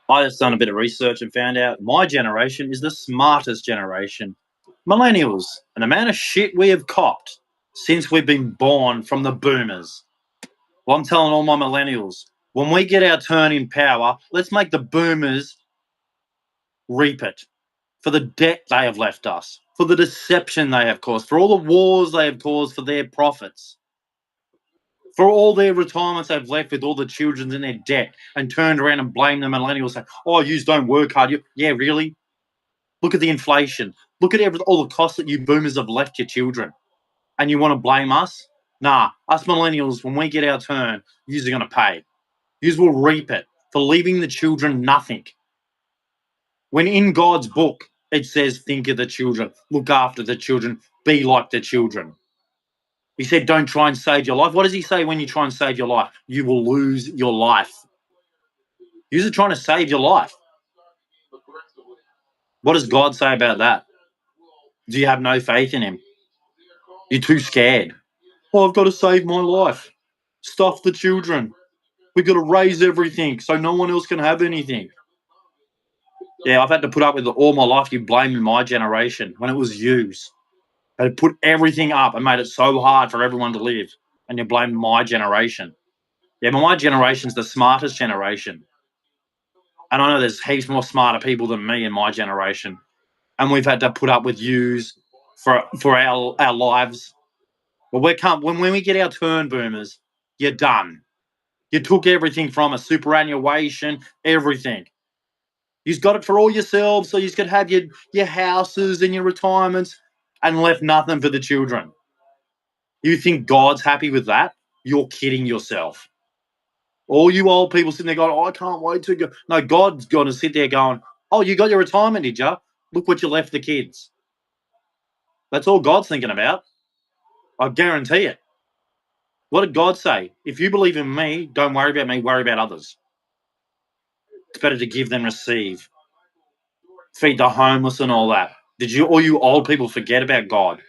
I just done a bit of research and found out my generation is the smartest generation. Millennials, and the amount of shit we have copped since we've been born from the boomers. Well, I'm telling all my millennials, when we get our turn in power, let's make the boomers reap it for the debt they have left us, for the deception they have caused, for all the wars they have caused for their profits, for all their retirements they've left with all the children in their debt and turned around and blamed the millennials saying, oh, you don't work hard. Yeah, really? Look at the inflation. Look at all the costs that you boomers have left your children. And you want to blame us? Nah, us millennials, when we get our turn, yous are going to pay. Yous will reap it for leaving the children nothing. When in God's book, it says, think of the children, look after the children, be like the children. He said, don't try and save your life. What does he say when you try and save your life? You will lose your life. Yous are trying to save your life. What does God say about that? Do you have no faith in him? You're too scared. Oh, I've got to save my life. Stuff the children. We've got to raise everything so no one else can have anything. Yeah, I've had to put up with it all my life. You blaming my generation when it was yous. I had put everything up and made it so hard for everyone to live. And you blame my generation. Yeah, but my generation's the smartest generation. And I know there's heaps more smarter people than me in my generation. And we've had to put up with yous for our lives. But when we get our turn, boomers, you're done. You took everything from us, superannuation, everything. You've got it for all yourselves, so you could have your houses and your retirements and left nothing for the children. You think God's happy with that? You're kidding yourself. All you old people sitting there going, oh, I can't wait to go. No, God's going to sit there going, oh, you got your retirement, did you? Look what you left the kids. That's all God's thinking about. I guarantee it. What did God say? If you believe in me, don't worry about me, worry about others. It's better to give than receive. Feed the homeless and all that. Did you, all you old people, forget about God?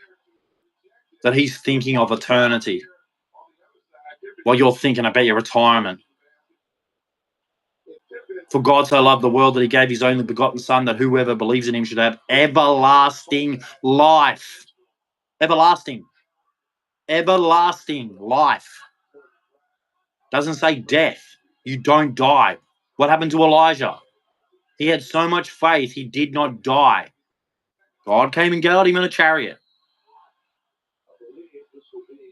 That he's thinking of eternity while you're thinking about your retirement. For God so loved the world that he gave his only begotten Son, that whoever believes in him should have everlasting life. Everlasting. Everlasting life. Doesn't say death. You don't die. What happened to Elijah? He had so much faith, he did not die. God came and got him in a chariot.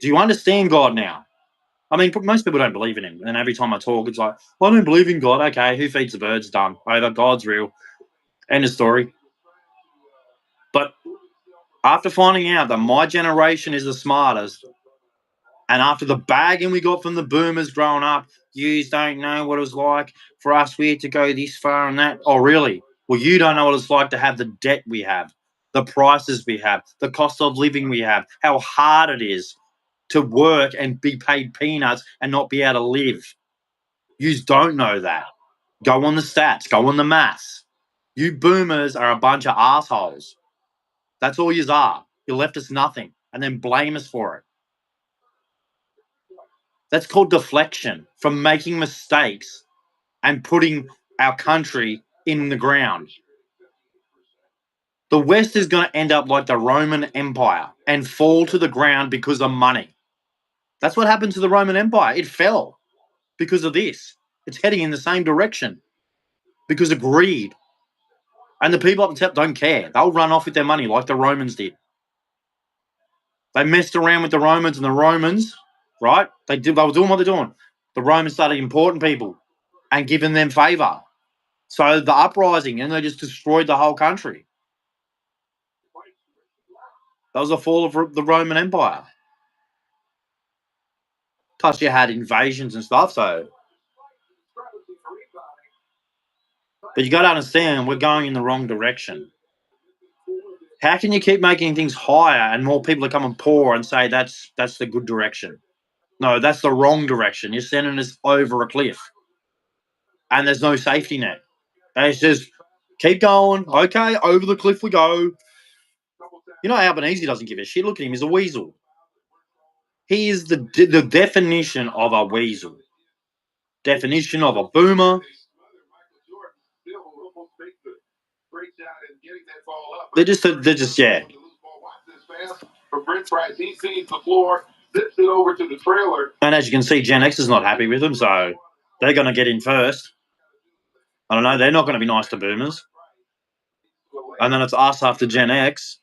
Do you understand God now? I mean, most people don't believe in him. And every time I talk, it's like, I don't believe in God. Okay, who feeds the birds? Done. Over. God's real. End of story. But after finding out that my generation is the smartest, and after the bagging we got from the boomers growing up, you don't know what it was like for us. We had to go this far and that. Oh, really? Well, you don't know what it's like to have the debt we have, the prices we have, the cost of living we have, how hard it is to work and be paid peanuts and not be able to live. You don't know that. Go on the stats. Go on the maths. You boomers are a bunch of assholes. That's all you are. You left us nothing and then blame us for it. That's called deflection from making mistakes and putting our country in the ground. The West is going to end up like the Roman Empire and fall to the ground because of money. That's what happened to the Roman Empire. It fell because of this. It's heading in the same direction because of greed. And the people up the top don't care. They'll run off with their money like the Romans did. They messed around with the Romans, and the Romans, right? They were doing what they're doing. The Romans started importing people and giving them favor. So the uprising, and they just destroyed the whole country. That was the fall of the Roman Empire. Plus, you had invasions and stuff. So, but you got to understand, we're going in the wrong direction. How can you keep making things higher and more people are coming poor and say that's the good direction? No, that's the wrong direction. You're sending us over a cliff, and there's no safety net. And it's just keep going. Okay, over the cliff we go. You know, Albanese doesn't give a shit. Look at him. He's a weasel. He is the definition of a weasel. Definition of a boomer. They're just yeah. And as you can see, Gen X is not happy with them, so they're going to get in first. I don't know. They're not going to be nice to boomers. And then it's us after Gen X.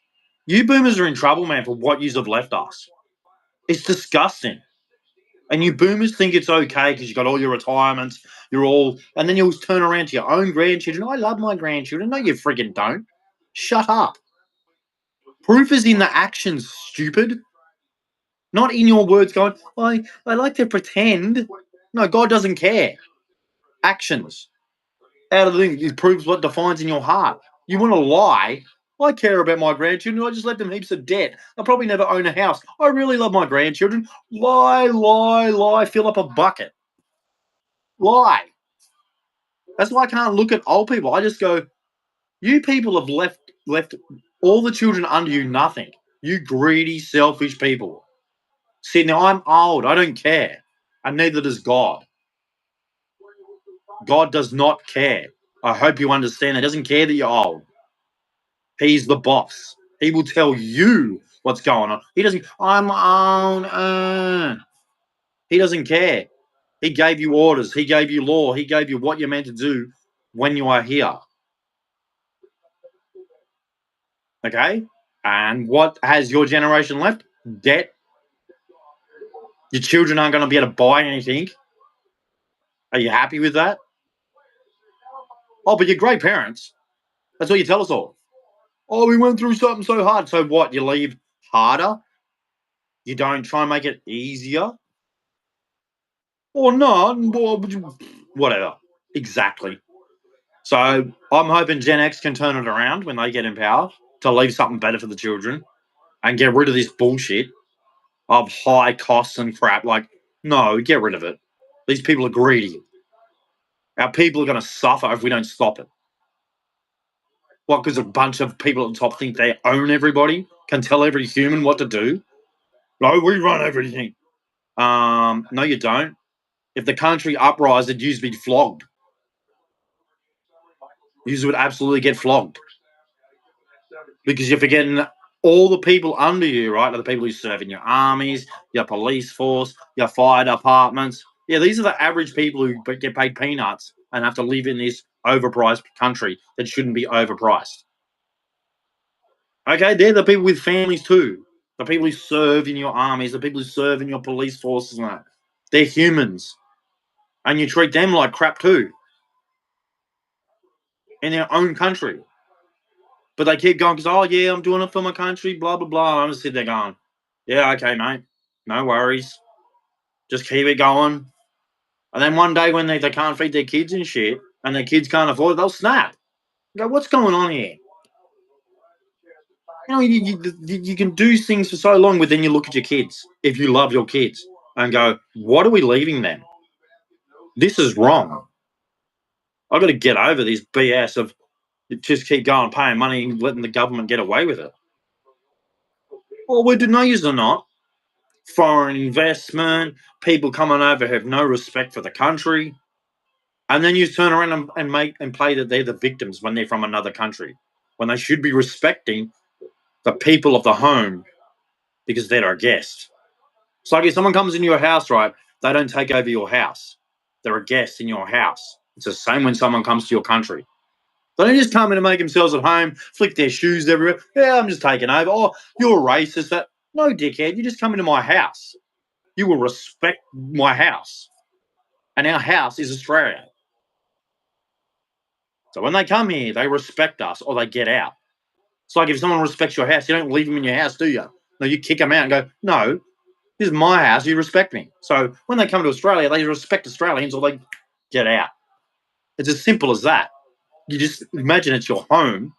You boomers are in trouble, man, for what yous have left us. It's disgusting. And you boomers think it's okay because you got all your retirements, and then you'll turn around to your own grandchildren. I love my grandchildren. No, you friggin' don't. Shut up. Proof is in the actions, stupid. Not in your words going, I like to pretend. No, God doesn't care. Actions. Out of the thing, it proves what defines in your heart. You want to lie. I care about my grandchildren. I just left them heaps of debt. I'll probably never own a house. I really love my grandchildren. Lie, lie, lie. Fill up a bucket. Lie. That's why I can't look at old people. I just go, you people have left all the children under you nothing. You greedy, selfish people. See, now I'm old. I don't care. And neither does God. God does not care. I hope you understand. He doesn't care that you're old. He's the boss. He will tell you what's going on. He doesn't, I'm on. He doesn't care. He gave you orders. He gave you law. He gave you what you're meant to do when you are here. Okay? And what has your generation left? Debt. Your children aren't going to be able to buy anything. Are you happy with that? Oh, but you're great parents. That's what you tell us all. Oh, we went through something so hard. So what? You leave harder? You don't try and make it easier? Or not? Whatever. Exactly. So I'm hoping Gen X can turn it around when they get in power to leave something better for the children and get rid of this bullshit of high costs and crap. Like, no, get rid of it. These people are greedy. Our people are going to suffer if we don't stop it. What, because a bunch of people at the top think they own everybody, can tell every human what to do? No, we run everything. No, you don't. If the country uprised, you'd be flogged. You would absolutely get flogged. Because you're forgetting all the people under you, right, are the people who serve in your armies, your police force, your fire departments. Yeah, these are the average people who get paid peanuts and have to live in this overpriced country that shouldn't be overpriced. Okay, they're the people with families too. The people who serve in your armies, the people who serve in your police forces and that. They're humans. And you treat them like crap too. In their own country. But they keep going because, oh, yeah, I'm doing it for my country, blah, blah, blah. I'm just sitting there going, yeah, okay, mate. No worries. Just keep it going. And then one day when they can't feed their kids and shit, and their kids can't afford it, they'll snap. Go, what's going on here? You know, you can do things for so long, but then you look at your kids, if you love your kids, and go, what are we leaving them? This is wrong. I've got to get over this BS of just keep going, paying money, and letting the government get away with it. Well, we deny or not. Foreign investment, people coming over who have no respect for the country. And then you turn around and play that they're the victims when they're from another country, when they should be respecting the people of the home because they're a guest. It's like if someone comes into your house, right, they don't take over your house. They're a guest in your house. It's the same when someone comes to your country. They don't just come in and make themselves at home, flick their shoes everywhere. Yeah, I'm just taking over. Oh, you're a racist. That no, dickhead. You just come into my house. You will respect my house. And our house is Australia. So when they come here, they respect us or they get out. It's like if someone respects your house, you don't leave them in your house, do you? No, you kick them out and go, no, this is my house, you respect me. So when they come to Australia, they respect Australians or they get out. It's as simple as that. You just imagine it's your home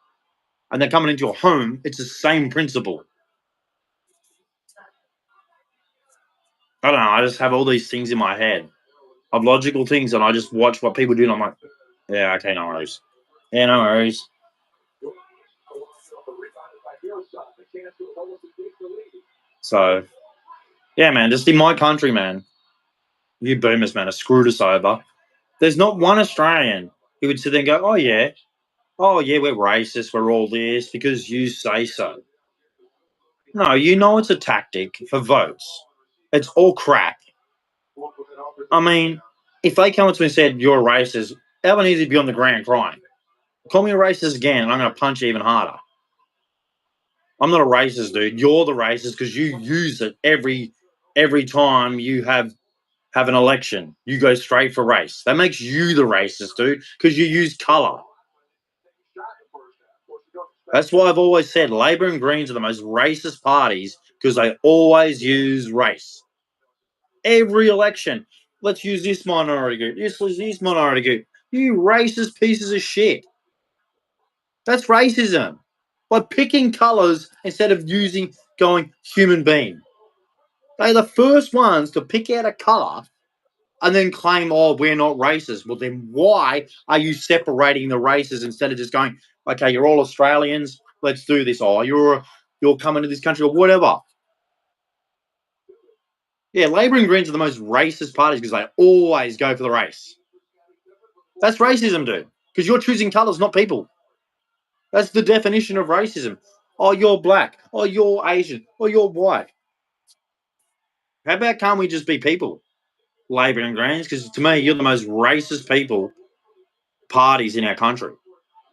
and they're coming into your home. It's the same principle. I don't know. I just have all these things in my head of logical things and I just watch what people do and I'm like, yeah, okay, no worries. Yeah, no worries. So, yeah, man, just in my country, man, you boomers, man, have screwed us over. There's not one Australian who would sit there and go, oh, yeah, Oh yeah, we're racist. We're all this because you say so. No, you know it's a tactic for votes. It's all crap. I mean, if they come up to me and said you're a racist, Albanese would be on the ground crying. Call me a racist again, and I'm going to punch you even harder. I'm not a racist, dude. You're the racist because you use it every time you have an election. You go straight for race. That makes you the racist, dude, because you use color. That's why I've always said Labor and Greens are the most racist parties because they always use race. Every election, let's use this minority group. This minority group. You racist pieces of shit. That's racism. By picking colors instead of going human being. They're the first ones to pick out a color and then claim, oh, we're not racist. Well, then why are you separating the races instead of just going, okay, you're all Australians, let's do this. Oh, you're coming to this country or whatever. Yeah, Labor and Greens are the most racist parties because they always go for the race. That's racism, dude. Because you're choosing colors, not people. That's the definition of racism. Oh, you're black. Oh, you're Asian. Oh, you're white. How about can't we just be people? Labor and Greens, because to me, you're the most racist parties in our country.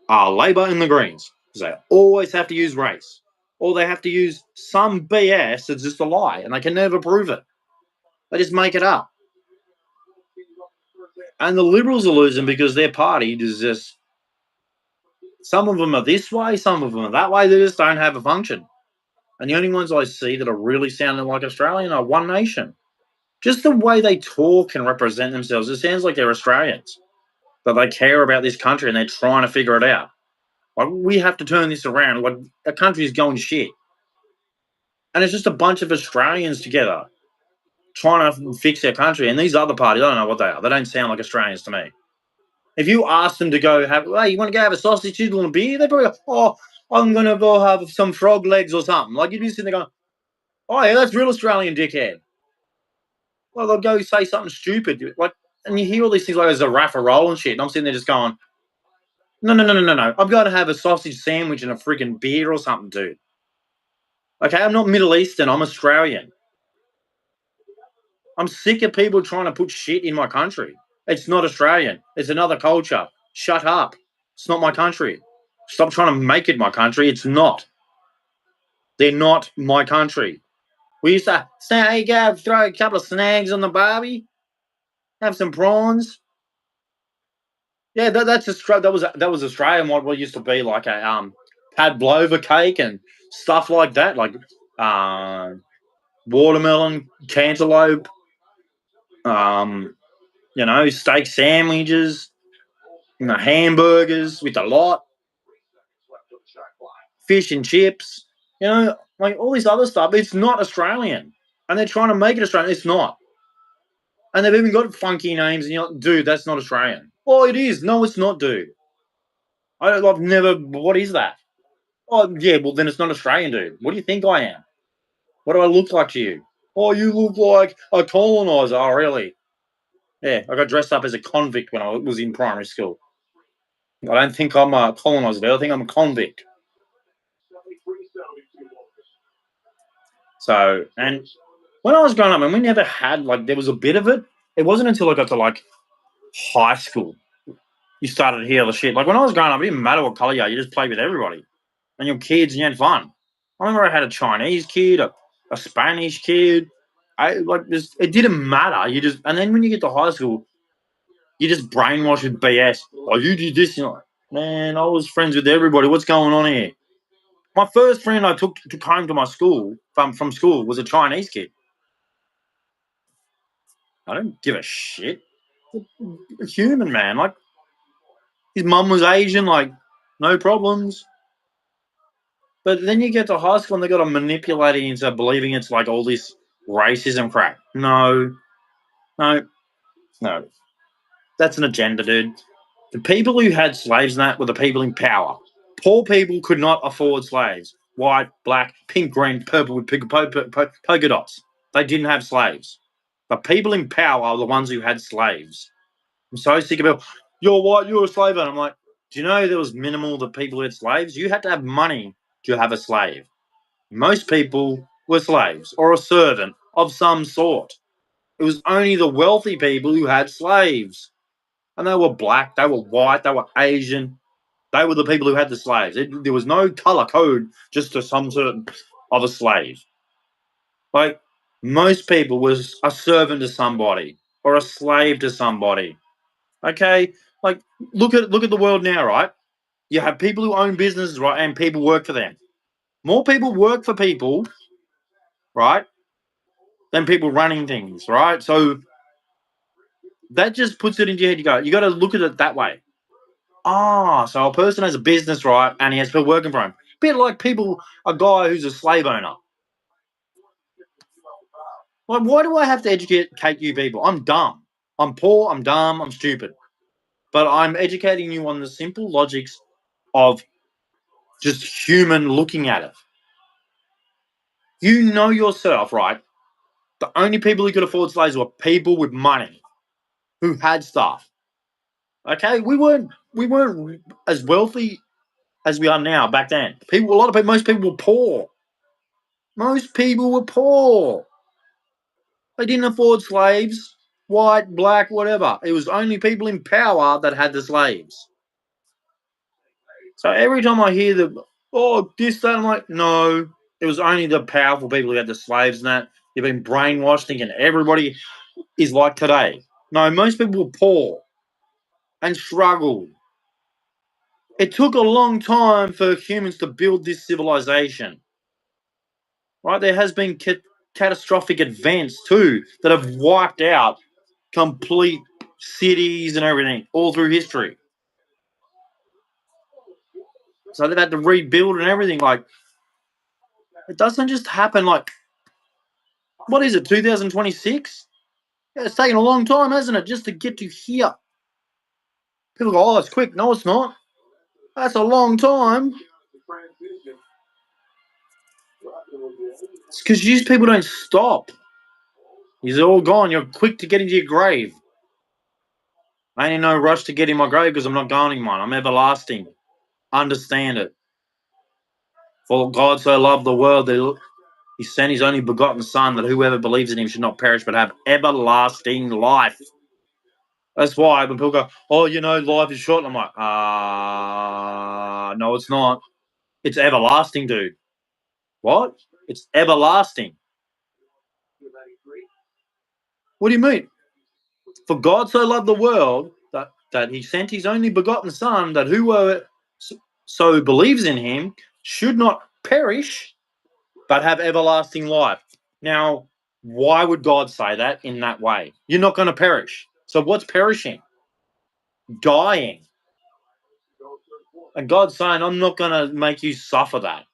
Are Labor and the Greens, because they always have to use race, or they have to use some BS that's just a lie, and they can never prove it. They just make it up. And the Liberals are losing because their party is just some of them are this way, some of them are that way. They just don't have a function. And the only ones I see that are really sounding like Australian are One Nation. Just the way they talk and represent themselves, it sounds like they're Australians. That they care about this country and they're trying to figure it out. Like we have to turn this around. Like the country is going shit, and it's just a bunch of Australians together trying to fix their country. And these other parties, I don't know what they are. They don't sound like Australians to me. If you ask them to go have, hey, you want to go have a sausage, chicken, and a beer? They probably go, oh, I'm gonna go have some frog legs or something. Like you'd be sitting there going, oh yeah, that's real Australian dickhead. Well, they'll go say something stupid, like, and you hear all these things like there's a raffarole and shit, and I'm sitting there just going, no, no, no, no, no, no. I've got to have a sausage sandwich and a freaking beer or something, dude. Okay, I'm not Middle Eastern. I'm Australian. I'm sick of people trying to put shit in my country. It's not Australian. It's another culture. Shut up. It's not my country. Stop trying to make it my country. It's not. They're not my country. We used to say, hey, go throw a couple of snags on the barbie, have some prawns. Yeah, that was Australian. What used to be like a pavlova cake and stuff like that, like uh, watermelon, cantaloupe, um, steak sandwiches, hamburgers with a lot, fish and chips, like all this other stuff. It's not Australian, and they're trying to make it Australian. It's not, and they've even got funky names. And you're like, dude, that's not Australian. Oh, it is. No, it's not, dude. I've never. What is that? Oh, yeah. Well, then it's not Australian, dude. What do you think I am? What do I look like to you? Oh, you look like a colonizer. Oh, really? Yeah, I got dressed up as a convict when I was in primary school. I don't think I'm a colonizer. I think I'm a convict. So, and when I was growing up, and we never had like there was a bit of it. It wasn't until I got to like high school you started to hear the shit. Like when I was growing up, it didn't matter what color you are. You just played with everybody, and you're kids and you had fun. I remember I had a Chinese kid, a Spanish kid. I like this. It didn't matter. You just and then when you get to high school, you just brainwashed with BS. Oh, you did this. You're like, man, I was friends with everybody. What's going on here? My first friend I took home to my school from school was a Chinese kid. I don't give a shit. A human, man. Like his mum was Asian, like no problems. But then you get to high school and they got to manipulate it into believing it's like all this racism crap. No, no, no. That's an agenda, dude. The people who had slaves and that were the people in power. Poor people could not afford slaves. White, black, pink, green, purple with polka dots. They didn't have slaves. The people in power are the ones who had slaves. I'm so sick of it. You're white, you're a slave. And I'm like, Do you know there was minimal the people who had slaves? You had to have money to have a slave. Most people were slaves or a servant of some sort. It was only the wealthy people who had slaves. And they were black, they were white, they were Asian. They were the people who had the slaves. There was no color code just to some sort of a slave. Like most people was a servant to somebody or a slave to somebody. Okay, like look at the world now, right? You have people who own businesses, right, and people work for them. More people work for people, right, than people running things, right? So that just puts it into your head. You got to look at it that way. Ah, so a person has a business, right, and he has people working for him. Bit like a guy who's a slave owner. Like, why do I have to educate you people? I'm dumb. I'm poor. I'm dumb. I'm stupid. But I'm educating you on the simple logics of just human looking at it. You know yourself, right? The only people who could afford slaves were people with money who had stuff. Okay, we weren't as wealthy as we are now back then. Most people were poor. Most people were poor. They didn't afford slaves, white, black, whatever. It was only people in power that had the slaves. So every time I hear this, that, I'm like, no, it was only the powerful people who had the slaves and that. You've been brainwashed thinking everybody is like today. No, most people were poor and struggled. It took a long time for humans to build this civilization. Right? There has been catastrophic events too that have wiped out complete cities and everything all through history. So they've had to rebuild and everything. Like it doesn't just happen. Like what is it, 2026? Yeah, it's taken a long time, hasn't it, just to get to here? People go, "Oh, it's quick." No, it's not. That's a long time. It's because you people don't stop. You're all gone. You're quick to get into your grave. I ain't in no rush to get in my grave because I'm not going in mine. I'm everlasting. Understand it. For God so loved the world that he sent his only begotten Son, that whoever believes in him should not perish but have everlasting life. That's why when people go, "Oh, life is short," I'm like, no, it's not. It's everlasting, dude. What? It's everlasting. What do you mean? For God so loved the world that he sent his only begotten Son, that whoever so believes in him should not perish, but have everlasting life. Now, why would God say that in that way? You're not going to perish. So what's perishing? Dying. And God's saying, I'm not going to make you suffer that.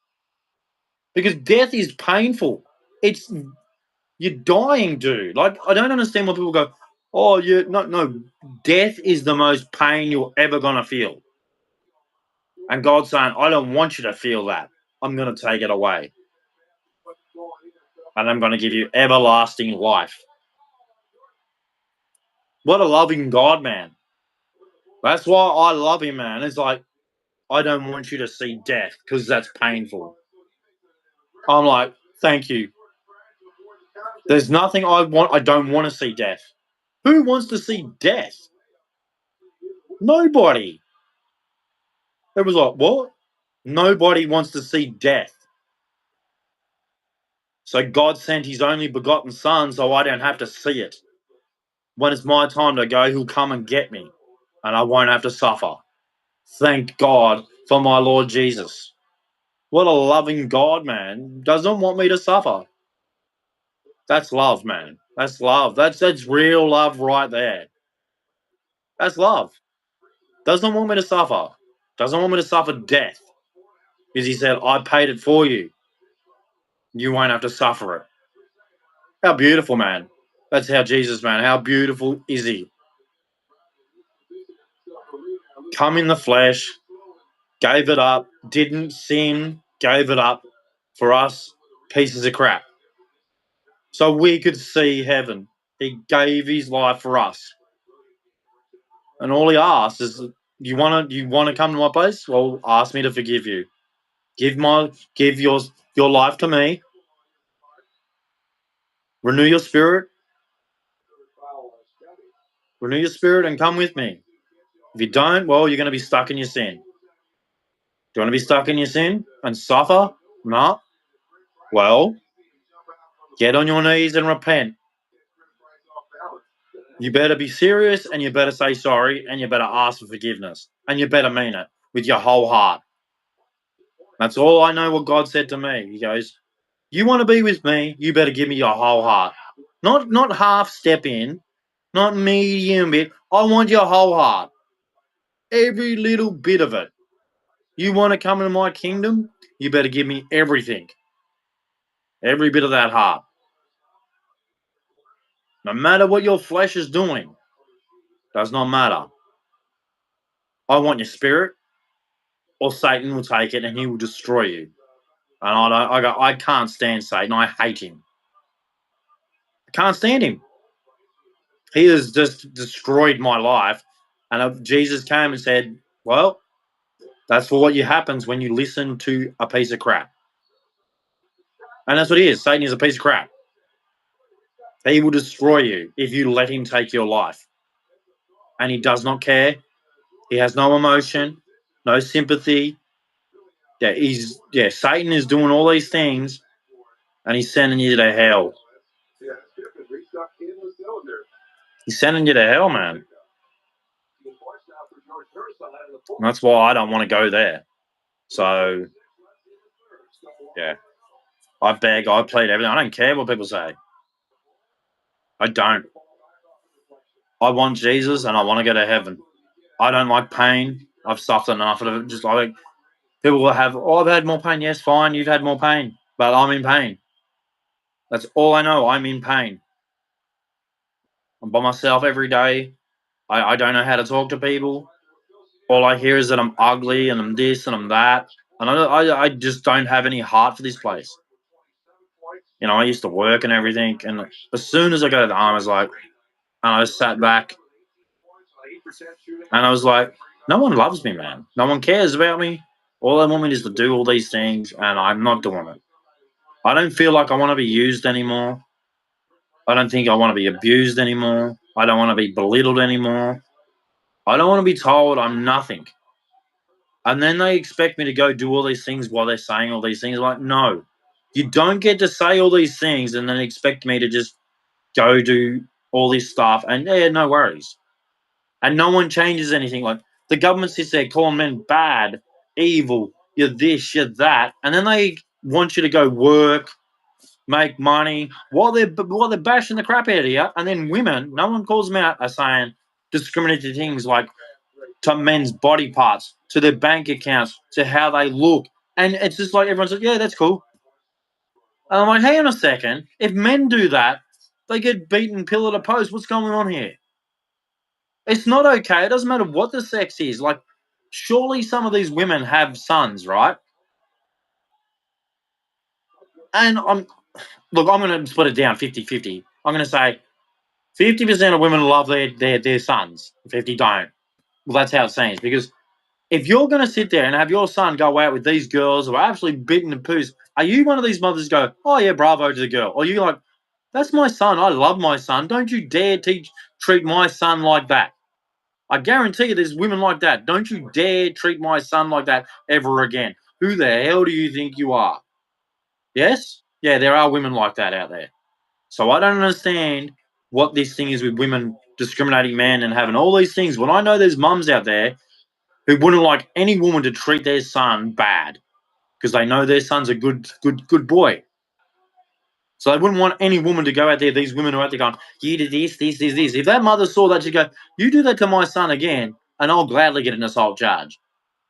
Because death is painful. It's You're dying, dude. Like, I don't understand why people go, "Oh, yeah, no. Death is the most pain you're ever going to feel." And God's saying, I don't want you to feel that. I'm going to take it away. And I'm going to give you everlasting life. What a loving God, man. That's why I love him, man. It's like, I don't want you to see death because that's painful. I'm like, thank you. There's nothing I don't want to see death. Who wants to see death? Nobody. It was like, what? Nobody wants to see death. So God sent his only begotten Son so I don't have to see it. When it's my time to go, he'll come and get me, and I won't have to suffer. Thank God for my Lord Jesus. What a loving God, man. Doesn't want me to suffer. That's love, man. That's love. That's real love right there. That's love. Doesn't want me to suffer. Doesn't want me to suffer death. Because he said, I paid it for you. You won't have to suffer it. How beautiful, man. That's how Jesus, man. How beautiful is he? Come in the flesh, gave it up, didn't sin, gave it up for us pieces of crap. So we could see heaven. He gave his life for us. And all he asks is You wanna come to my place? Well, ask me to forgive you. Give your life to me. Renew your spirit. Renew your spirit and come with me. If you don't, well, you're going to be stuck in your sin. Do you want to be stuck in your sin and suffer? No. Well, get on your knees and repent. You better be serious and you better say sorry and you better ask for forgiveness and you better mean it with your whole heart. That's all I know what God said to me. He goes, "You want to be with me, you better give me your whole heart. Not half step in, not medium bit. I want your whole heart. Every little bit of it. You want to come into my kingdom? You better give me everything. Every bit of that heart. No matter what your flesh is doing, does not matter. I want your spirit, or Satan will take it and he will destroy you. And I can't stand Satan. I hate him. I can't stand him. He has just destroyed my life. And Jesus came and said, "Well, that's what you happens when you listen to a piece of crap." And that's what he is. Satan is a piece of crap. He will destroy you if you let him take your life. And he does not care. He has no emotion, no sympathy. Satan is doing all these things and he's sending you to hell. He's sending you to hell, man. And that's why I don't want to go there. So, yeah, I beg, I plead everything. I don't care what people say. I don't. I want Jesus and I want to go to heaven. I don't like pain. I've suffered enough of it. Just I think people will have, oh, I've had more pain. Yes, fine, you've had more pain, but I'm in pain. That's all I know. I'm in pain. I'm by myself every day. I don't know how to talk to people. All I hear is that I'm ugly and I'm this and I'm that. And I just don't have any heart for this place. I used to work and everything. And as soon as I got to the arm, I was like, and I sat back and I was like, no one loves me, man. No one cares about me. All they want me is to do all these things and I'm not doing it. I don't feel like I want to be used anymore. I don't think I want to be abused anymore. I don't want to be belittled anymore. I don't want to be told I'm nothing. And then they expect me to go do all these things while they're saying all these things. Like, no, you don't get to say all these things and then expect me to just go do all this stuff. And yeah, no worries. And no one changes anything. Like the government sits there calling men bad, evil, you're this, you're that. And then they want you to go work, make money while they're bashing the crap out of you. And then women, no one calls them out, are saying discriminatory things like to men's body parts, to their bank accounts, to how they look. And it's just like everyone's like, yeah, that's cool. And I'm like, hang on a second. If men do that, they get beaten pillar to post. What's going on here? It's not okay. It doesn't matter what the sex is. Like, surely some of these women have sons, right? And I'm going to split it down 50-50. I'm going to say 50% of women love their sons, 50 don't. Well, that's how it seems. Because if you're going to sit there and have your son go out with these girls who are absolutely beaten to poos, are you one of these mothers go, oh, yeah, bravo to the girl? Or you like, that's my son. I love my son. Don't you dare treat my son like that. I guarantee you there's women like that. Don't you dare treat my son like that ever again. Who the hell do you think you are? Yes? Yeah, there are women like that out there. So I don't understand what this thing is with women discriminating men and having all these things. When I know there's mums out there who wouldn't like any woman to treat their son bad because they know their son's a good boy. So they wouldn't want any woman to go out there, these women who are out there going, you did this. If that mother saw that, she'd go, you do that to my son again, and I'll gladly get an assault charge.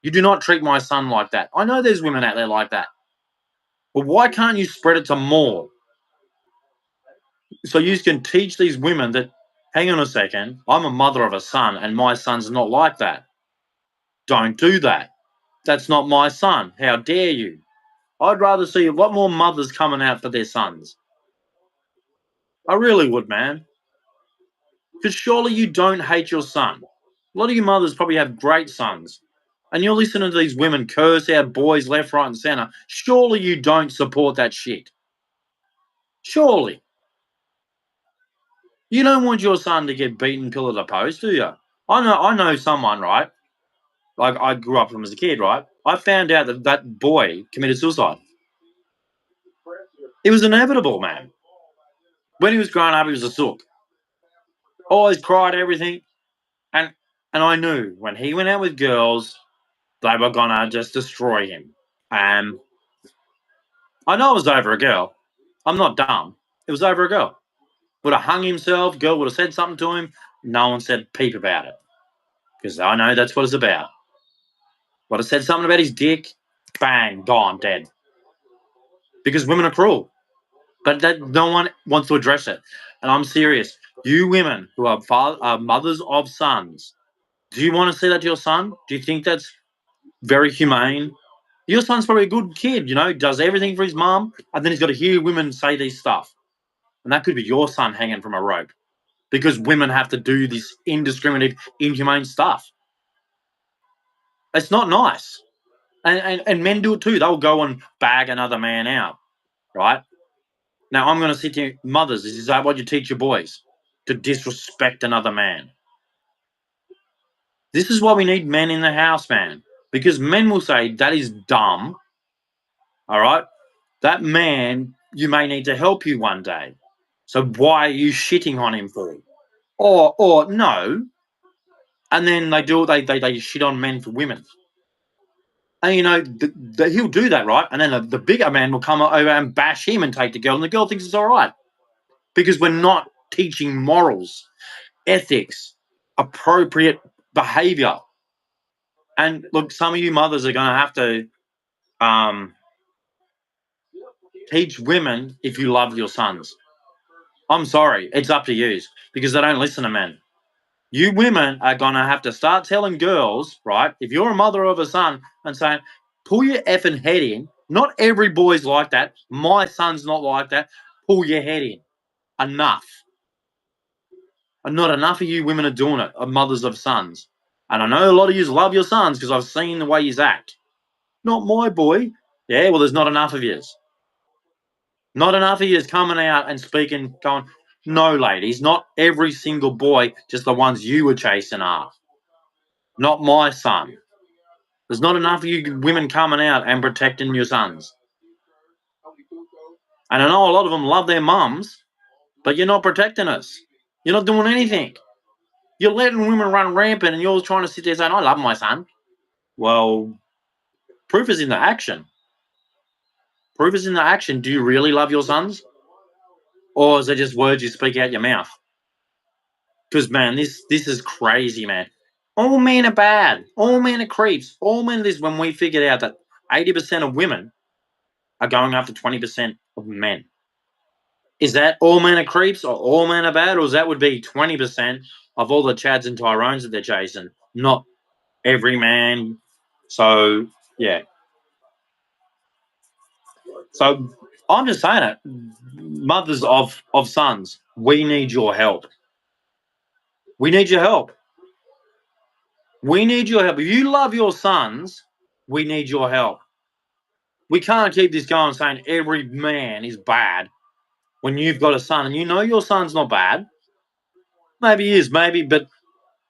You do not treat my son like that. I know there's women out there like that. But why can't you spread it to more? So you can teach these women that, hang on a second, I'm a mother of a son, and my son's not like that. Don't do that. That's not my son. How dare you? I'd rather see a lot more mothers coming out for their sons. I really would, man. Because surely you don't hate your son. A lot of you mothers probably have great sons, and you're listening to these women curse out boys left, right, and center. Surely you don't support that shit. Surely. You don't want your son to get beaten pillar to post, do you? I know someone, right? Like I grew up with him as a kid, right? I found out that that boy committed suicide. It was inevitable, man. When he was growing up, he was a sook. Always cried everything, and I knew when he went out with girls, they were gonna just destroy him. And I know it was over a girl. I'm not dumb. It was over a girl. Would have hung himself. Girl would have said something to him. No one said peep about it because I know that's what it's about. Would have said something about his dick. Bang, gone, dead. Because women are cruel, but that no one wants to address it. And I'm serious. You women who are mothers of sons, do you want to say that to your son? Do you think that's very humane? Your son's probably a good kid, does everything for his mom, and then he's got to hear women say these stuff. And that could be your son hanging from a rope because women have to do this indiscriminate, inhumane stuff. It's not nice. And men do it too. They'll go and bag another man out, right? Now, I'm going to sit here, mothers, is that what you teach your boys? To disrespect another man. This is why we need men in the house, man. Because men will say, that is dumb, all right? That man, you may need to help you one day. So why are you shitting on him for? Or no. And then they shit on men for women. And he'll do that, right? And then the bigger man will come over and bash him and take the girl, and the girl thinks it's all right because we're not teaching morals, ethics, appropriate behavior. And look, some of you mothers are going to have to teach women if you love your sons. I'm sorry, it's up to you because they don't listen to men. You women are going to have to start telling girls, right? If you're a mother of a son and saying, pull your effing head in. Not every boy's like that. My son's not like that. Pull your head in. Enough. And not enough of you women are doing it, are mothers of sons. And I know a lot of you love your sons because I've seen the way you act. Not my boy. Yeah, well, there's not enough of yous. Not enough of yous coming out and speaking, going, no, ladies, not every single boy, just the ones you were chasing are. Not my son. There's not enough of you women coming out and protecting your sons. And I know a lot of them love their mums, but you're not protecting us. You're not doing anything. You're letting women run rampant and you're trying to sit there saying, I love my son. Well, proof is in the action. Proof is in the action. Do you really love your sons? Or is it just words you speak out your mouth? Because, man, this is crazy, man. All men are bad. All men are creeps. All men are this when we figured out that 80% of women are going after 20% of men. Is that all men are creeps or all men are bad? Or that would be 20% of all the Chads and Tyrones that they're chasing? Not every man. So, yeah. So, I'm just saying it. Mothers of sons, we need your help. We need your help. We need your help. If you love your sons, we need your help. We can't keep this going saying every man is bad when you've got a son and you know your son's not bad. Maybe he is, maybe, but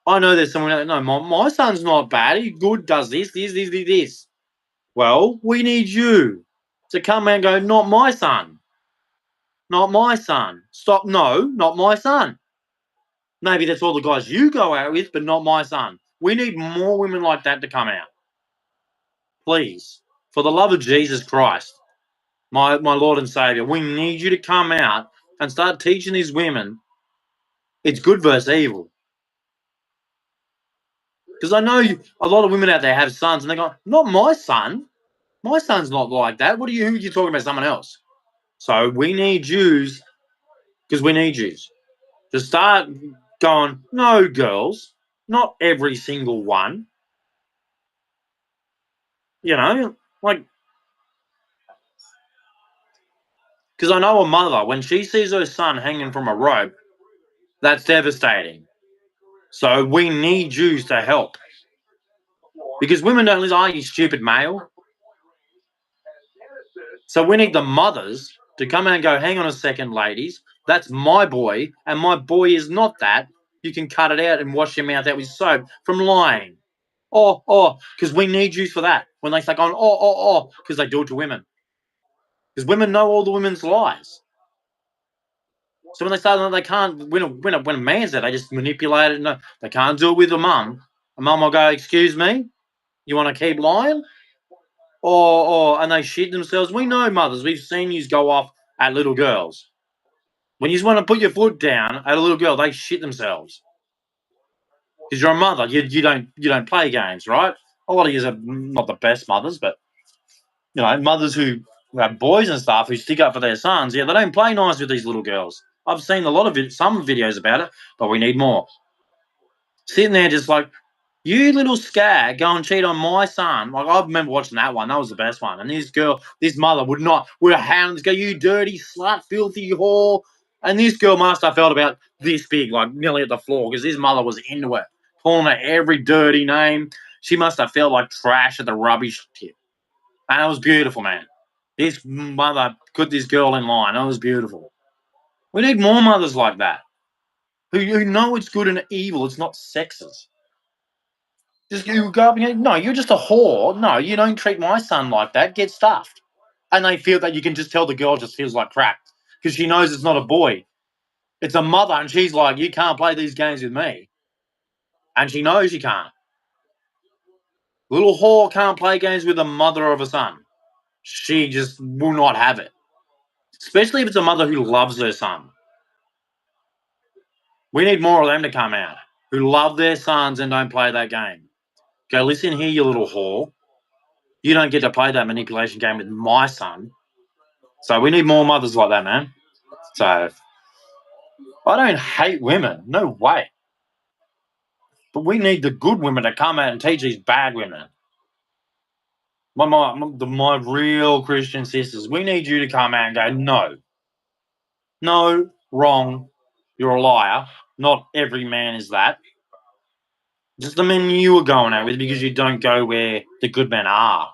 I know there's someone out there, no, my son's not bad. He's good, does this. Well, we need you to come and go, not my son. Not my son. Stop, no, not my son. Maybe that's all the guys you go out with, but not my son. We need more women like that to come out. Please, for the love of Jesus Christ, my Lord and Savior, we need you to come out and start teaching these women it's good versus evil. Because I know a lot of women out there have sons and they go, not my son. My son's not like that. Who are you talking about? Someone else. So we need yous because we need yous to start going, no, girls, not every single one. Like, because I know a mother, when she sees her son hanging from a rope, that's devastating. So we need Jews to help. Because women don't listen, oh, you stupid male. So we need the mothers to come out and go, hang on a second, ladies. That's my boy, and my boy is not that. You can cut it out and wash your mouth out with soap from lying. Because we need Jews for that. When they start going, because they do it to women. Because women know all the women's lies. So when they start, they can't, when a man's there, they just manipulate it. No, they can't do it with a mum. A mum will go, excuse me, you want to keep lying? And they shit themselves. We know mothers. We've seen you go off at little girls. When you just want to put your foot down at a little girl, they shit themselves. Because you're a mother. You don't play games, right? A lot of you are not the best mothers, but mothers who have boys and stuff who stick up for their sons. Yeah, they don't play nice with these little girls. I've seen a lot of some videos about it, but we need more. Sitting there just like, you little scag, go and cheat on my son. Like, I remember watching that one. That was the best one. And this mother would hound this girl, you dirty slut, filthy whore. And this girl must have felt about this big, like nearly at the floor, because his mother was into it, calling her every dirty name. She must have felt like trash at the rubbish tip. And it was beautiful, man. This mother put this girl in line. It was beautiful. We need more mothers like that who know it's good and evil. It's not sexist. Just you go up and go, no, you're just a whore. No, you don't treat my son like that. Get stuffed. And they feel that you can just tell the girl just feels like crap because she knows it's not a boy. It's a mother, and she's like, you can't play these games with me. And she knows you can't. Little whore can't play games with the mother of a son. She just will not have it. Especially if it's a mother who loves her son. We need more of them to come out who love their sons and don't play that game. Go, listen here, you little whore. You don't get to play that manipulation game with my son. So we need more mothers like that, man. So I don't hate women. No way. But we need the good women to come out and teach these bad women. My real Christian sisters, we need you to come out and go, no. No, wrong. You're a liar. Not every man is that. Just the men you were going out with because you don't go where the good men are.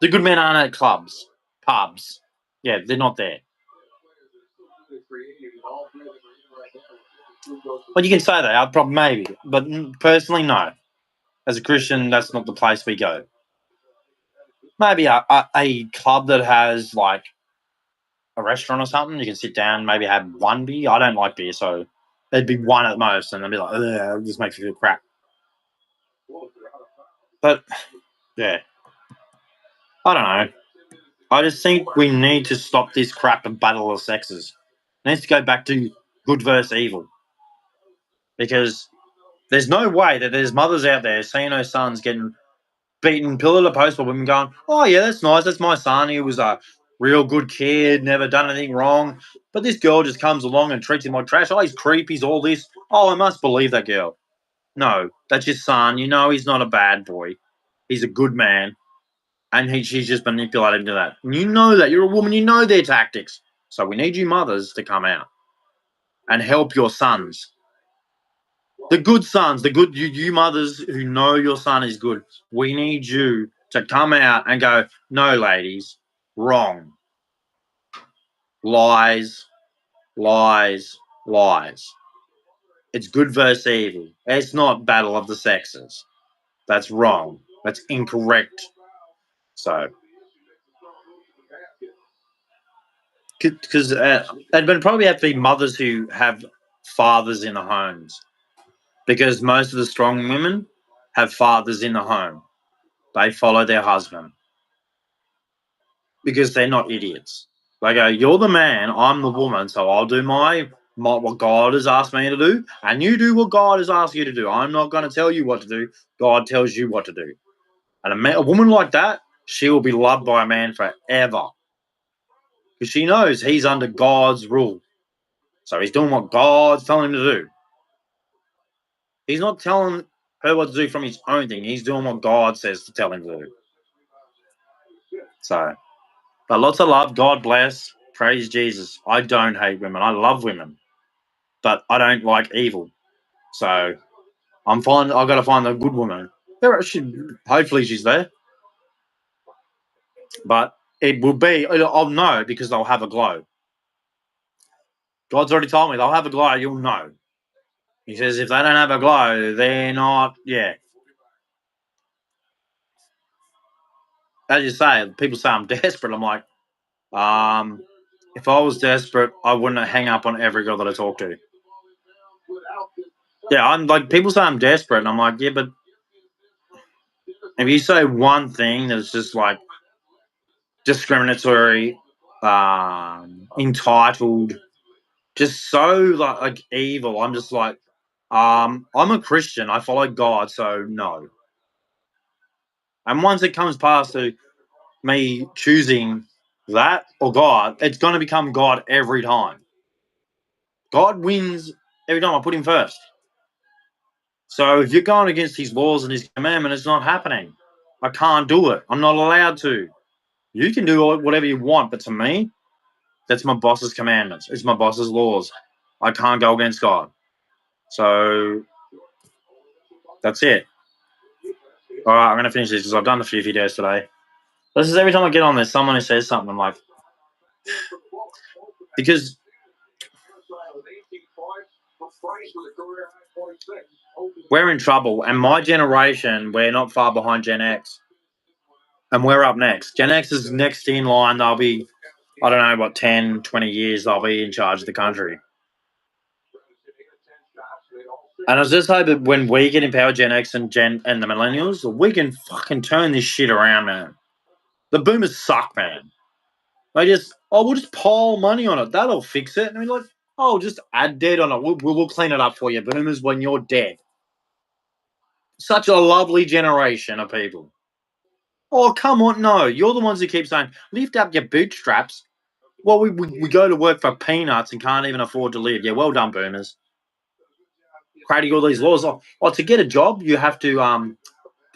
The good men aren't at clubs, pubs. Yeah, they're not there. Well, you can say that. I'd probably maybe, but personally, no. As a Christian, that's not the place we go. Maybe a club that has like a restaurant or something. You can sit down, maybe have one beer. I don't like beer, so there'd be one at most, and I'd be like, it just makes me feel crap. But yeah, I don't know. I just think we need to stop this crap and battle of sexes. It needs to go back to good versus evil, because there's no way that there's mothers out there seeing her sons getting beaten pillar to post by women going, oh, yeah, that's nice. That's my son. He was a real good kid, never done anything wrong. But this girl just comes along and treats him like trash. Oh, he's creepy. He's all this. Oh, I must believe that girl. No, that's your son. You know he's not a bad boy. He's a good man. And she's just manipulated into that. And you know that. You're a woman. You know their tactics. So we need you mothers to come out and help your sons. The good sons, the good you mothers who know your son is good, we need you to come out and go, no, ladies, wrong. Lies, lies, lies. It's good versus evil. It's not battle of the sexes. That's wrong. That's incorrect. So, because there'd probably have to be mothers who have fathers in the homes, because most of the strong women have fathers in the home. They follow their husband because they're not idiots. They go, you're the man, I'm the woman, so I'll do my what God has asked me to do, and you do what God has asked you to do. I'm not going to tell you what to do. God tells you what to do. And a woman like that, she will be loved by a man forever, because she knows he's under God's rule. So he's doing what God's telling him to do. He's not telling her what to do from his own thing. He's doing what God says to tell him to do. So, but lots of love. God bless. Praise Jesus. I don't hate women. I love women, but I don't like evil. So I've got to find a good woman. Hopefully she's there, but it will be. I'll know because they'll have a glow. God's already told me they'll have a glow. You'll know. He says if they don't have a glow, they're not. Yeah, as you say, people say I'm desperate. I'm like, if I was desperate, I wouldn't hang up on every girl that I talk to. Yeah, I'm like people say I'm desperate, and I'm like, yeah, but if you say one thing that's just like discriminatory, entitled, just so like evil, I'm just like, I'm a Christian. I follow God, so no. And once it comes past to me choosing that or God, it's going to become God every time. God wins every time I put him first. So if you're going against his laws and his commandment, it's not happening. I can't do it. I'm not allowed to. You can do whatever you want, but to me, that's my boss's commandments. It's my boss's laws. I can't go against God. So that's it. All right, I'm going to finish this because I've done a few videos today. This is every time I get on, there's someone who says something. I'm like, because we're in trouble, and my generation, we're not far behind Gen X, and we're up next. Gen X is next in line. They'll be, I don't know, what, 10, 20 years, they'll be in charge of the country. And I was just hoping when we get in power, Gen X and the millennials, we can fucking turn this shit around, man. The boomers suck, man. They just, we'll just pile money on it. That'll fix it. And we're like, just add debt on it. We'll clean it up for you, boomers, when you're dead. Such a lovely generation of people. Oh, come on. No, you're the ones who keep saying, lift up your bootstraps. Well, we go to work for peanuts and can't even afford to live. Yeah, well done, boomers. Creating all these laws. To get a job, you have to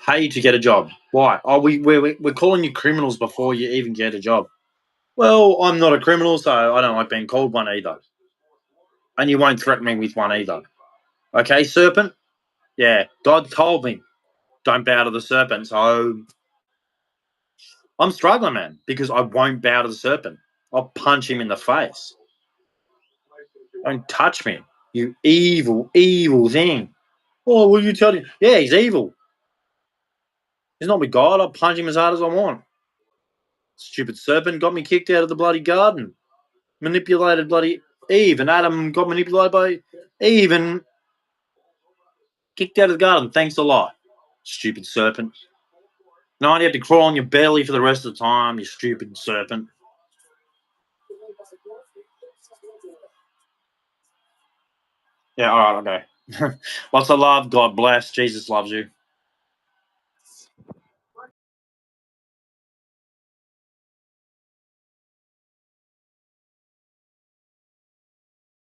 pay to get a job. Why? We're calling you criminals before you even get a job. Well, I'm not a criminal, so I don't like being called one either. And you won't threaten me with one either. Okay, serpent? Yeah, God told me, don't bow to the serpent. So I'm struggling, man, because I won't bow to the serpent. I'll punch him in the face. Don't touch me, you evil, evil thing. Oh, will you tell him? Yeah, he's evil. He's not with God. I'll punch him as hard as I want. Stupid serpent got me kicked out of the bloody garden. Manipulated bloody Eve, and Adam got manipulated by Eve and kicked out of the garden. Thanks a lot, stupid serpent. Now you have to crawl on your belly for the rest of the time, you stupid serpent. Yeah, all right, okay. Lots of love. God bless. Jesus loves you.